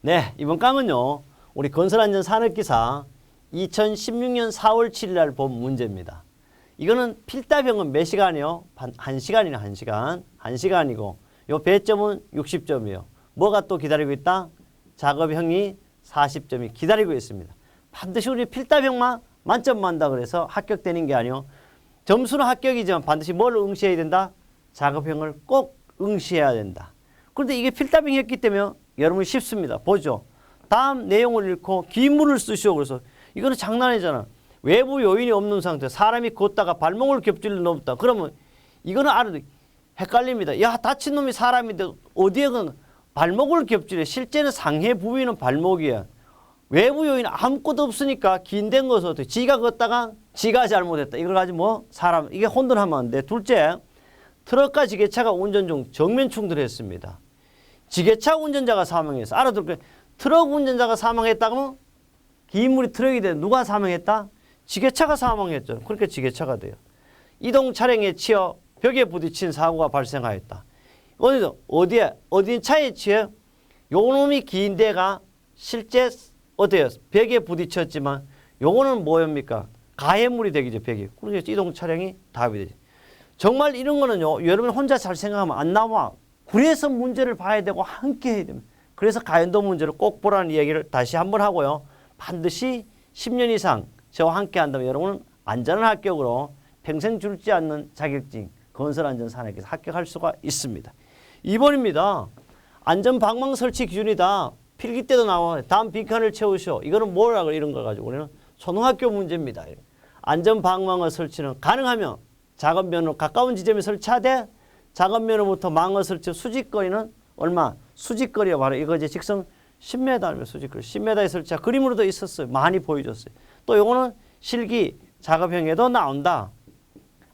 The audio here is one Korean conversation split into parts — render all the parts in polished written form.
네, 이번 강은요. 우리 건설안전 산업기사 2016년 4월 7일 날 본 문제입니다. 이거는 필답형은 몇 시간이요? 1시간이네, 1시간. 1시간이고 요 배점은 60점이에요. 뭐가 또 기다리고 있다? 작업형이 40점이 기다리고 있습니다. 반드시 우리 필답형만 만점 만다 그래서 합격되는 게 아니요. 점수는 합격이지만 반드시 뭘 응시해야 된다? 작업형을 꼭 응시해야 된다. 그런데 이게 필답형이었기 때문에 여러분 쉽습니다. 보죠. 다음 내용을 읽고 기문을 쓰시오. 그래서 이거는 장난이잖아. 외부 요인이 없는 상태, 사람이 걷다가 발목을 겹질러 넘었다. 그러면 이거는 알아도 헷갈립니다. 야, 다친 놈이 사람인데 어디에 발목을 겹질해. 실제는 상해 부위는 발목이야. 외부 요인 아무것도 없으니까 긴된 것은 어떻게? 지가 걷다가 지가 잘못했다. 이걸 가지고 뭐 사람 이게 혼돈하면 안 돼. 둘째, 트럭과 지게차가 운전 중 정면 충돌했습니다. 지게차 운전자가 사망했어. 알아둘게. 트럭 운전자가 사망했다면 기인물이 트럭이 돼. 누가 사망했다? 지게차가 사망했죠. 그러니까 지게차가 돼요. 이동 차량에 치여 벽에 부딪힌 사고가 발생하였다. 어디 차에 치여 요놈이 기인대가 실제 어때요? 벽에 부딪혔지만 요거는 뭐입니까? 가해물이 되겠죠. 벽이. 그러니까 이동 차량이 답이 되죠. 정말 이런 거는요. 여러분 혼자 잘 생각하면 안 나와. 그래서 문제를 봐야 되고 함께 해야 됩니다. 그래서 가연도 문제를 꼭 보라는 이야기를 다시 한번 하고요. 반드시 10년 이상 저와 함께 한다면 여러분은 안전한 합격으로 평생 줄지 않는 자격증 건설안전산업에서 합격할 수가 있습니다. 2번입니다. 안전방망 설치 기준이다. 필기 때도 나와. 다음 빈칸을 채우시오. 이거는 뭐라 그래 이런 거 가지고 우리는 초등학교 문제입니다. 안전방망어 설치는 가능하면 작업면으로 가까운 지점에 설치하되 작업면으로부터 망어 설치 수직거리는 얼마? 수직거리가 바로 이거지. 직선 10m면 수직거리. 10m에 설치한 그림으로도 있었어요. 많이 보여줬어요. 또 요거는 실기 작업형에도 나온다.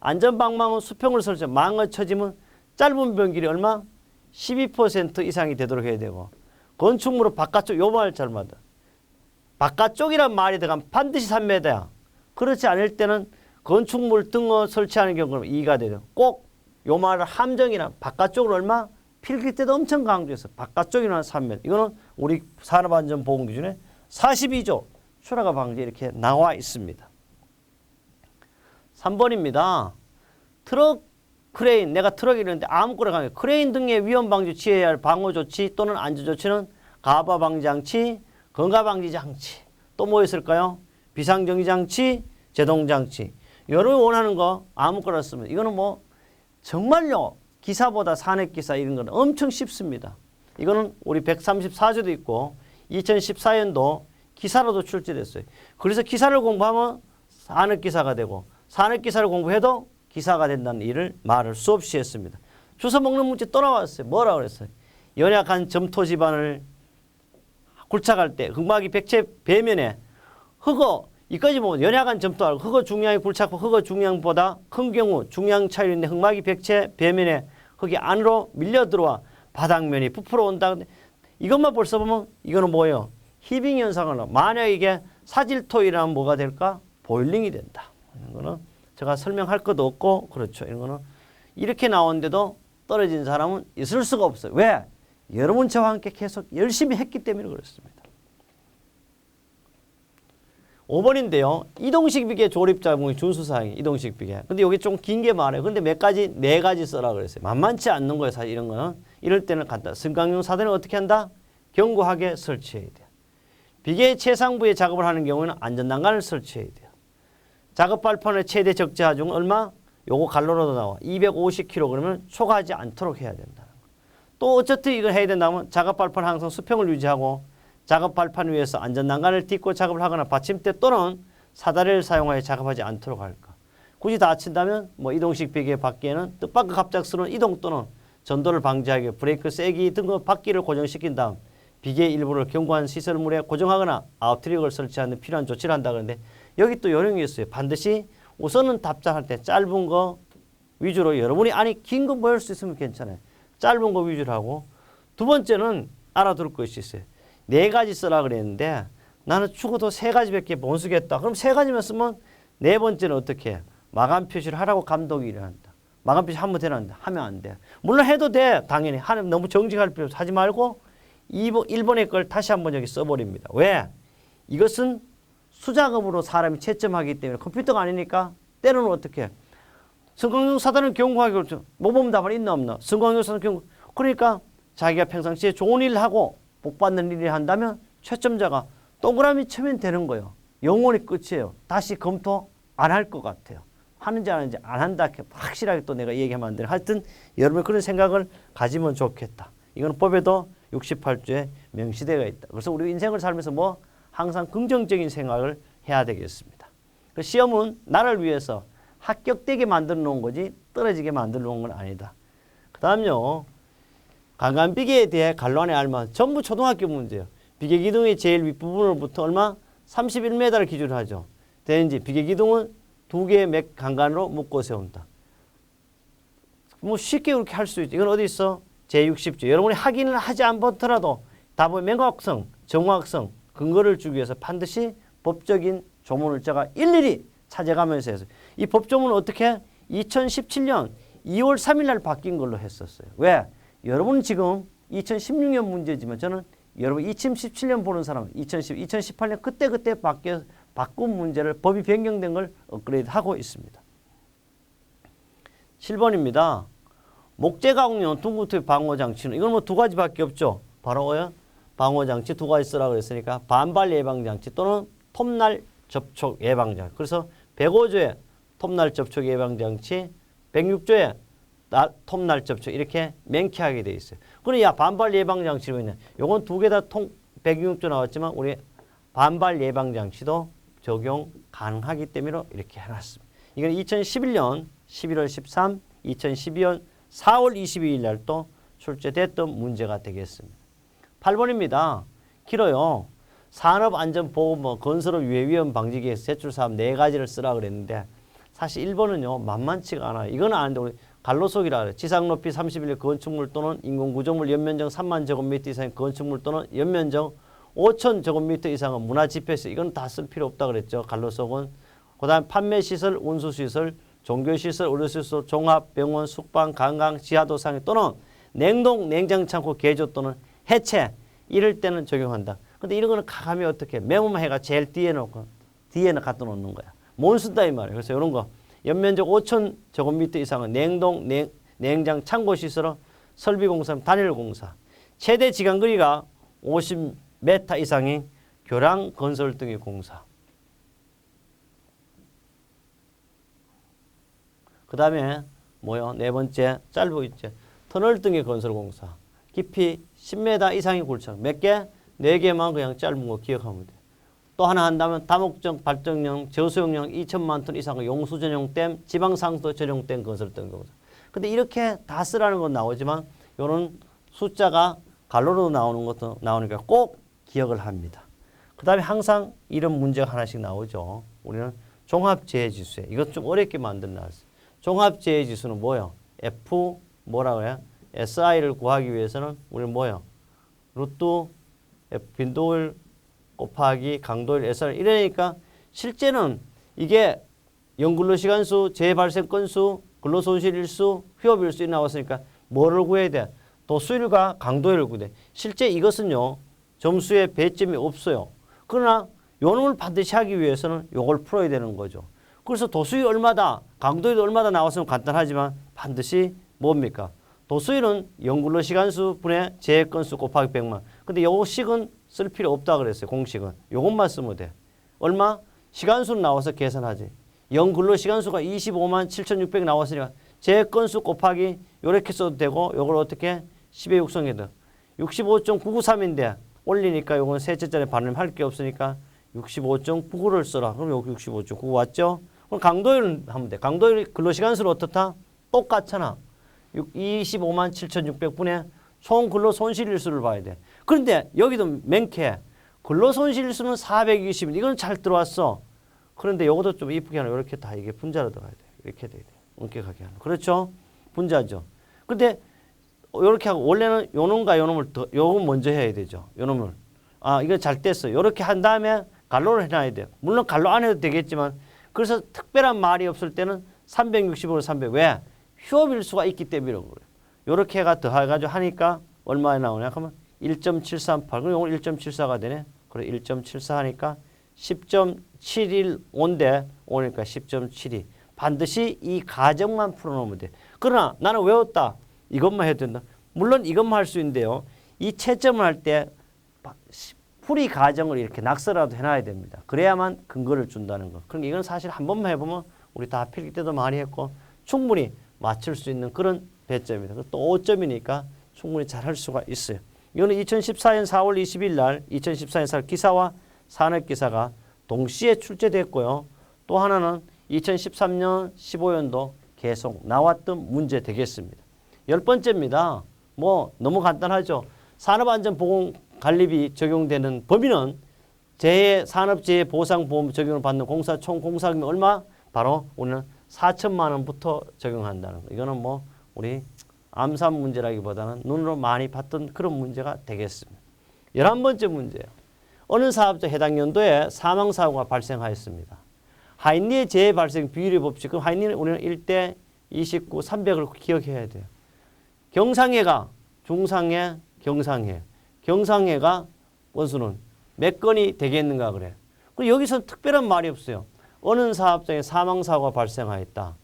안전방망은 수평을 설치. 망어 쳐지면 짧은 변길이 얼마? 12% 이상이 되도록 해야 되고 건축물은 바깥쪽 요 말 잘 맞아. 바깥쪽이란 말이 들어가면 반드시 3m야. 그렇지 않을 때는 건축물 등을 설치하는 경우는 2가 되죠. 꼭 요 말을 함정이란 바깥쪽으로 얼마? 필기 때도 엄청 강조했어. 바깥쪽이나 3m. 이거는 우리 산업안전보건기준에 42조 추락과 방지 이렇게 나와 있습니다. 3번입니다. 트럭, 크레인, 내가 트럭이 있는데 아무거나 가면 크레인 등의 위험 방지 취해야 할 방어 조치 또는 안전 조치는 가바 방지 장치, 건가 방지 장치. 또 뭐 있을까요? 비상정지 장치, 제동 장치. 여러분이 원하는 거 아무거나 쓰면 이거는 뭐 정말요. 기사보다 산업기사 이런 건 엄청 쉽습니다. 이거는 우리 134조도 있고 2014년도 기사로도 출제됐어요. 그래서 기사를 공부하면 산업기사가 되고 산업기사를 공부해도 기사가 된다는 일을 말을 수없이 했습니다. 주워 먹는 문제 또 나왔어요. 뭐라고 그랬어요? 연약한 점토 지반을 굴착할 때 흑마기 백체 배면에 흙어 이까지 보면 연약한 점토 흙어 중량이 굴착하고 흙어 중량보다 큰 경우 중량 차이로 인해 흑마기 백체 배면에 흙이 안으로 밀려 들어와 바닥면이 부풀어 온다. 이것만 벌써 보면 이거는 뭐예요? 히빙 현상을 넣어. 만약 이게 사질토이라면 뭐가 될까? 보일링이 된다. 이런 거는 제가 설명할 것도 없고 그렇죠. 이런 거는 이렇게 나오는데도 떨어진 사람은 있을 수가 없어요. 왜? 여러분 저와 함께 계속 열심히 했기 때문에 그렇습니다. 5번인데요. 이동식 비계 조립 자문이 준수사항이 이동식 비계. 근데 여기 좀 긴 게 많아요. 근데 몇 가지, 4가지 써라 그랬어요. 만만치 않는 거예요. 사실 이런 거는. 이럴 때는 간다. 승강용 사단을 어떻게 한다? 견고하게 설치해야 돼요. 비계의 최상부에 작업을 하는 경우는 안전난간을 설치해야 돼요. 작업 발판의 최대 적재 하중은 얼마? 요거 갈로로도 나와. 250kg 그러면 초과하지 않도록 해야 된다는 거. 또 어쨌든 이걸 해야 된다면 작업 발판 항상 수평을 유지하고 작업 발판 위에서 안전난간을 딛고 작업을 하거나 받침대 또는 사다리를 사용하여 작업하지 않도록 할까. 굳이 다친다면 뭐 이동식 비계 바퀴에는 뜻밖의 갑작스러운 이동 또는 전도를 방지하기 위해 브레이크 세기 등의 바퀴를 고정시킨 다음 비계 일부를 견고한 시설물에 고정하거나 아웃트릭을 설치하는 필요한 조치를 한다 그러는데 여기 또 요령이 있어요. 반드시 우선은 답장할 때 짧은 거 위주로 여러분이 아니 긴 거 뭐 할 수 있으면 괜찮아요. 짧은 거 위주로 하고 두 번째는 알아둘 것이 있어요. 4가지 쓰라 그랬는데 나는 죽어도 3가지밖에 못 쓰겠다. 그럼 3가지만 쓰면 4번째는 어떻게 해? 마감 표시를 하라고 감독이 일한다. 마감 표시 하면 되는데 하면 안 돼. 물론 해도 돼. 당연히. 하면 너무 정직할 필요 없어. 하지 말고 1번의 걸 다시 한번 여기 써버립니다. 왜? 이것은 수작업으로 사람이 채점하기 때문에 컴퓨터가 아니니까 때로는 어떻게 승강용사들은 경고하기 그렇죠. 모범 답안 있나 없나? 승강용사는 경고. 그러니까 자기가 평상시에 좋은 일을 하고 복 받는 일을 한다면 채점자가 동그라미 치면 되는 거예요. 영원히 끝이에요. 다시 검토 안 할 것 같아요. 하는지 안 하는지 안 한다. 확실하게 또 내가 얘기하면 안 돼요. 하여튼 여러분 그런 생각을 가지면 좋겠다. 이건 법에도 68조에 명시되어 있다. 그래서 우리 인생을 살면서 뭐 항상 긍정적인 생각을 해야 되겠습니다. 그 시험은 나를 위해서 합격되게 만들어 놓은 거지 떨어지게 만들어 놓은 건 아니다. 그 다음요. 강간비계에 대해 간단히 알면 전부 초등학교 문제예요. 비계기둥의 제일 윗부분으로부터 얼마? 31m를 기준으로 하죠. 대인지 비계기둥은 두 개의 맥 강간으로 묶어 세운다. 뭐 쉽게 그렇게 할 수 있죠. 이건 어디 있어? 제60조. 여러분이 확인을 하지 않더라도 답의 명확성, 정확성, 근거를 주기 위해서 반드시 법적인 조문을자가 일일이 찾아가면서 해서 이 법조문은 어떻게 2017년 2월 3일 날 바뀐 걸로 했었어요. 왜? 여러분은 지금 2016년 문제지만 저는 여러분 2017년 보는 사람 2018년 그때 바꾼 문제를 법이 변경된 걸 업그레이드하고 있습니다. 7번입니다. 목재가공용 둥구투입 방호장치는 이건 뭐 두 가지밖에 없죠. 바로 방호장치 두 가지 쓰라고 했으니까 반발 예방장치 또는 톱날 접촉 예방장치. 그래서 105조에 톱날 접촉 예방장치, 106조에 톱날 접촉 이렇게 명쾌하게 돼 있어요. 그럼 야 반발 예방장치로 있네. 요건 두 개 다 106조 나왔지만 우리 반발 예방장치도 적용 가능하기 때문에 이렇게 해놨습니다. 이건 2011년 11월 13, 2012년 4월 22일 날 또 출제됐던 문제가 되겠습니다. 8번입니다. 길어요. 산업안전보건법 건설업 유해위험 방지기획서 제출사업 4가지를 쓰라 그랬는데 사실 1번은요 만만치가 않아요. 이건 아는데 우리 갈로속이라 그래요. 지상높이 31일 건축물 또는 인공구조물 연면적 3만 제곱미터 이상의 건축물 또는 연면적 5천 제곱미터 이상은 문화집회시 이건 다 쓸 필요 없다 그랬죠. 갈로속은. 그 다음 판매시설, 운수시설, 종교시설, 의료시설, 종합, 병원, 숙박, 관광, 지하도상 또는 냉동, 냉장창고 개조 또는 해체 이럴 때는 적용한다. 근데 이런 거는 가감이 어떻게 매무해가 제일 뒤에 놓고 뒤에는 갖다 놓는 거야. 못 쓴다 이 말이에요. 그래서 이런 거 연면적 5천 제곱미터 이상은 냉동, 냉장, 창고 시설은 설비공사, 단일공사. 최대 지간거리가 50m 이상인 교량, 건설 등의 공사. 그 다음에 뭐요? 네 번째 짧고 있죠. 터널 등의 건설공사. 깊이 10m 이상의 굴착. 몇 개? 4개만 그냥 짧은 거 기억하면 돼요. 또 하나 한다면 다목적 발전용 저수용량 2천만 톤 이상의 용수 전용 댐, 지방상수 전용 댐 건설 등 공사. 근데 이렇게 다 쓰라는 건 나오지만 요런 숫자가 갈로로 나오는 것도 나오니까 꼭 기억을 합니다. 그 다음에 항상 이런 문제가 하나씩 나오죠. 우리는 종합재해지수에 이것 좀 어렵게 만들어놨어요. 종합재해지수는 뭐예요? F 뭐라고 해요? SI를 구하기 위해서는 우리는 뭐예요? 루트 F 빈도율 곱하기 강도율 SR 이러니까 실제는 이게 연근로시간수, 재발생 건수, 근로손실일수, 휴업일수 나왔으니까 뭐를 구해야 돼? 도수율과 강도율을 구해야 돼. 실제 이것은요. 점수에 배점이 없어요. 그러나 요놈을 반드시 하기 위해서는 요걸 풀어야 되는 거죠. 그래서 도수율 얼마다, 강도율 얼마다 나왔으면 간단하지만 반드시 뭡니까? 도수율은 연근로시간수 분의 재건수 곱하기 100만. 근데 요거 식은 쓸 필요 없다 그랬어요. 공식은. 요것만 쓰면 돼. 얼마? 시간수는 나와서 계산하지. 연근로시간수가 25만 7,600 나왔으니까 재건수 곱하기 요렇게 써도 되고 요걸 어떻게 10의 육성해도 65.993인데 올리니까 요건 셋째짜리 반응할 게 없으니까 65.99를 써라. 그럼 여기 65.99 왔죠? 그럼 강도율은 하면 돼. 강도율 근로시간수로 어떻다? 똑같잖아. 25만 7,600분의 총 근로손실일수를 봐야 돼. 그런데 여기도 맹쾌해. 근로손실일수는 420일. 이건 잘 들어왔어. 그런데 요것도 좀 이쁘게 하나 이렇게 다 이게 분자로 들어가야 돼. 이렇게 돼야 돼. 엄격하게 하는. 그렇죠? 분자죠. 근데 요렇게 하고 원래는 요놈과 요놈을 더 요건 먼저 해야 되죠. 요놈을. 아, 이거 잘 뗐어. 요렇게 한 다음에 갈로를 해놔야 돼요. 물론 갈로 안 해도 되겠지만 그래서 특별한 말이 없을 때는 365로 300. 왜? 휴업일수가 있기 때문에 그래요. 요렇게 해가 더해가지고 하니까 얼마에 나오냐? 그러면 1.738. 그럼 오늘 1.74가 되네. 그래 1.74 하니까 10.715인데 오니까 10.72. 반드시 이 가정만 풀어놓으면 돼. 그러나 나는 외웠다. 이것만 해도 된다. 물론 이것만 할 수 있는데요. 이 채점을 할 때 풀이 가정을 이렇게 낙서라도 해놔야 됩니다. 그래야만 근거를 준다는 거. 그러니까 이건 사실 한 번만 해보면 우리 다 필기 때도 많이 했고 충분히 맞출 수 있는 그런 배점입니다. 또 5점이니까 충분히 잘할 수가 있어요. 이거는 2014년 4월 20일 날 2014년 4월 기사와 산업기사가 동시에 출제됐고요. 또 하나는 2013년 15년도 계속 나왔던 문제 되겠습니다. 10번째입니다. 뭐 너무 간단하죠. 산업안전보건관리비 적용되는 범위는 산업재해보상보험 적용을 받는 공사 총 공사금이 얼마? 바로 우리는 4천만 원부터 적용한다는 거. 이거는 뭐 우리 암산 문제라기보다는 눈으로 많이 봤던 그런 문제가 되겠습니다. 11번째 문제예요. 어느 사업자 해당 연도에 사망사고가 발생하였습니다. 하인리의 재해 발생 비율의 법칙. 그럼 하인리는 우리는 1대 29, 300을 기억해야 돼요. 경상해가 중상해, 경상해. 경상해가 원수는 몇 건이 되겠는가 그래. 여기서 특별한 말이 없어요. 어느 사업장에 사망사고가 발생하였다.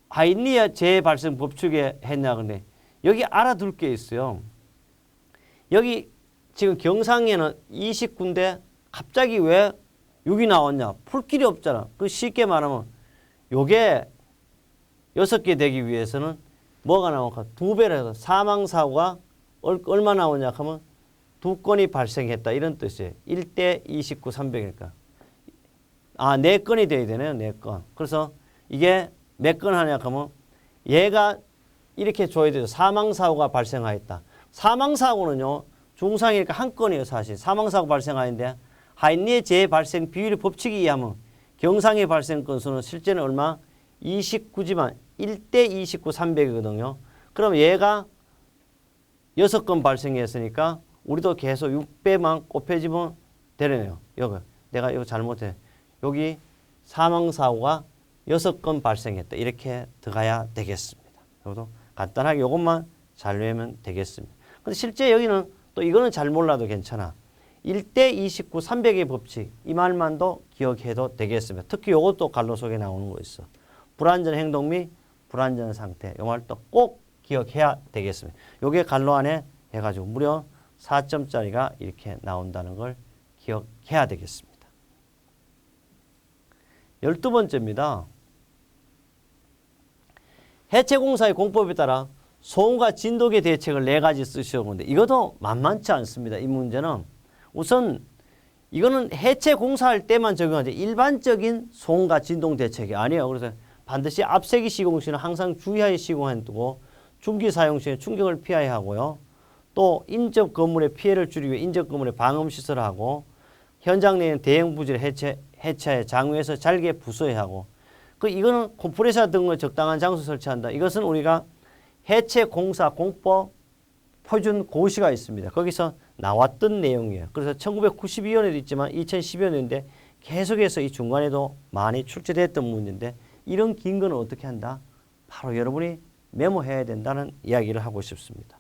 하인리의 재해 발생 법칙에 했냐 근데 여기 알아둘 게 있어요. 여기 지금 경상에는 29인데 갑자기 왜 6이 나왔냐? 풀 길이 없잖아. 쉽게 말하면 요게 6개 되기 위해서는 뭐가 나올까? 2배를 해서 사망사고가 얼마 나오냐 하면 2건이 발생했다. 이런 뜻이에요. 1대 29, 300이니까. 4건이 돼야 되네요. 4건. 그래서 이게 몇 건 하냐 하면 얘가 이렇게 줘야 돼요. 사망사고가 발생하였다. 사망사고는요. 중상이니까 한 건이에요. 사실. 사망사고 발생하는데 하인리의 재해 발생 비율의 법칙에 의하면 경상의 발생 건수는 실제는 얼마? 29지만 1대 29, 300이거든요. 그럼 얘가 6건 발생했으니까 우리도 계속 6배만 곱해지면 되려네요. 여기 내가 이거 잘못해. 여기 사망사고가 6건 발생했다. 이렇게 들어가야 되겠습니다. 이것도 간단하게 이것만 잘 외우면 되겠습니다. 근데 실제 여기는 또 이거는 잘 몰라도 괜찮아. 1대 29, 300의 법칙 이 말만도 기억해도 되겠습니다. 특히 이것도 갈로 속에 나오는 거 있어. 불안전 행동 및 불안전 상태. 이 말도 꼭 기억해야 되겠습니다. 이게 갈로 안에 해가지고 무려 4점짜리가 이렇게 나온다는 걸 기억해야 되겠습니다. 12번째입니다. 해체공사의 공법에 따라 소음과 진동의 대책을 4가지 쓰시오. 근데 이것도 만만치 않습니다. 이 문제는 우선 이거는 해체 공사할 때만 적용하지 일반적인 소음과 진동 대책이 아니에요. 그래서 반드시 앞세기 시공 시는 항상 주의하여 시공해 두고 중기 사용 시에 충격을 피해야 하고요. 또 인접 건물의 피해를 줄이기 위해 인접 건물에 방음 시설을 하고 현장 내에 대형 부지를 해체하여 장외에서 잘게 부숴야 하고 이거는 컴프레서 등을 적당한 장소 설치한다. 이것은 우리가 해체 공사 공법 표준 고시가 있습니다. 거기서 나왔던 내용이에요. 그래서 1992년에도 있지만 2012년인데 계속해서 이 중간에도 많이 출제됐던 문제인데 이런 긴 거는 어떻게 한다? 바로 여러분이 메모해야 된다는 이야기를 하고 싶습니다.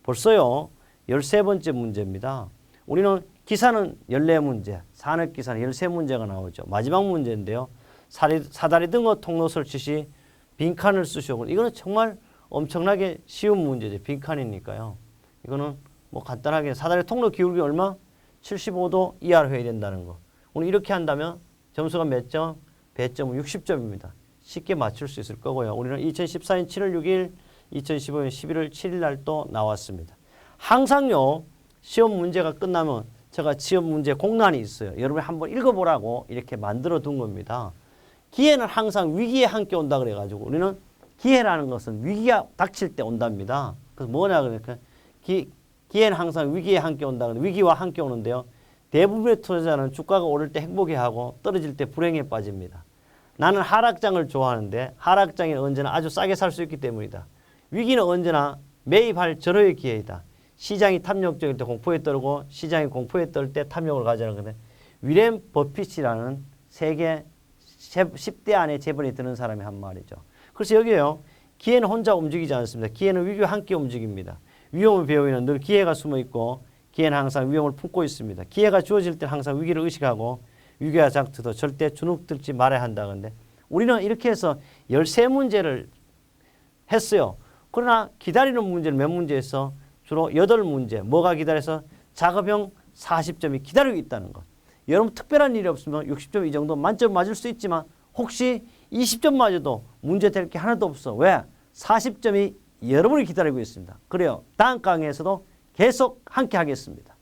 벌써요 13번째 문제입니다. 우리는 기사는 14문제, 산업기사는 13문제가 나오죠. 마지막 문제인데요. 사다리 등어 통로 설치 시 빈칸을 쓰시오. 이거는 정말 엄청나게 쉬운 문제죠. 빈칸이니까요. 이거는 뭐 간단하게 사다리 통로 기울기 얼마? 75도 이하로 해야 된다는 거. 오늘 이렇게 한다면 점수가 몇 점? 배점은 60점입니다. 쉽게 맞출 수 있을 거고요. 우리는 2014년 7월 6일, 2015년 11월 7일 날 또 나왔습니다. 항상요. 시험 문제가 끝나면 제가 시험 문제 공란이 있어요. 여러분이 한번 읽어보라고 이렇게 만들어 둔 겁니다. 기회는 항상 위기에 함께 온다 그래가지고 우리는 기회라는 것은 위기가 닥칠 때 온답니다. 그래서 뭐냐 그러니까 기회는 항상 위기에 함께 온다. 위기와 함께 오는데요. 대부분의 투자자는 주가가 오를 때 행복해하고 떨어질 때 불행에 빠집니다. 나는 하락장을 좋아하는데 하락장에는 언제나 아주 싸게 살 수 있기 때문이다. 위기는 언제나 매입할 절호의 기회이다. 시장이 탐욕적일 때 공포에 떨고 시장이 공포에 떨 때 탐욕을 가져는 건데 위렌 버핏이라는 세계 10대 안에 재벌이 드는 사람이 한 말이죠. 그래서 여기에요. 기회는 혼자 움직이지 않습니다. 기회는 위기와 함께 움직입니다. 위험의 배후에는 늘 기회가 숨어 있고 기회는 항상 위험을 품고 있습니다. 기회가 주어질 때 항상 위기를 의식하고 위기와 장투도 절대 주눅들지 말아야 한다는데 우리는 이렇게 해서 13문제를 했어요. 그러나 기다리는 문제는 몇 문제에서 주로 8문제. 뭐가 기다려서 작업형 40점이 기다리고 있다는 것. 여러분 특별한 일이 없으면 60점 이 정도 만점 맞을 수 있지만 혹시 20점 맞아도 문제 될 게 하나도 없어. 왜? 40점이 여러분이 기다리고 있습니다. 그래요. 다음 강의에서도 계속 함께 하겠습니다.